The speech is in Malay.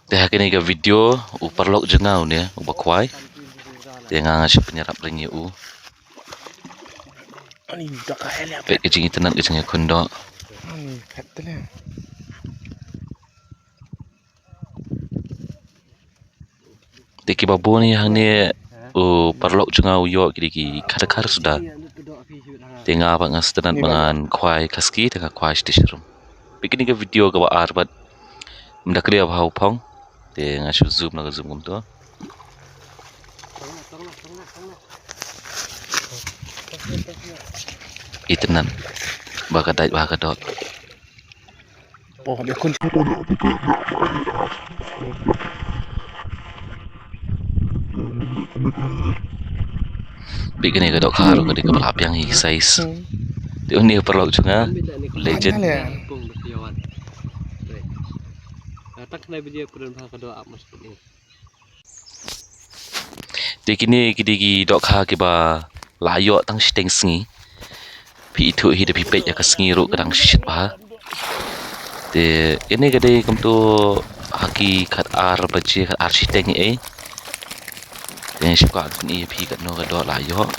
Teh kini ke video uparlok jengau ni ubakwai. Dia ngasih penyerap ringi u. Ani dak kahel ya. Pek kecing internet kecingnya kondok. Ani petel ya. Teki babu ni hang ni parlok jengau yo kiri kar sudah. Tengah apa ngas tenan dengan kwai kaski tengah kwai stisrum. Bikin ke video ke arbat mendakli apa hau pong. Dia ngasih zoom gum tu. Itenan bakadai bakadot. Oh, dia kun. Bikin ke dok karo ke dek berapa yang size. Dia ni perlu juga legend. Tak kena video pun kedua mas ini. Dia kini kidi dok kah ke ba layok tang steng sengi. Pi itu hidup pipet ya kesengi ro kadang shit bah. Dia ini kade kem tu haki kat ar baji kat ar steng ni. Dia suka ni pi kat no kedua layok.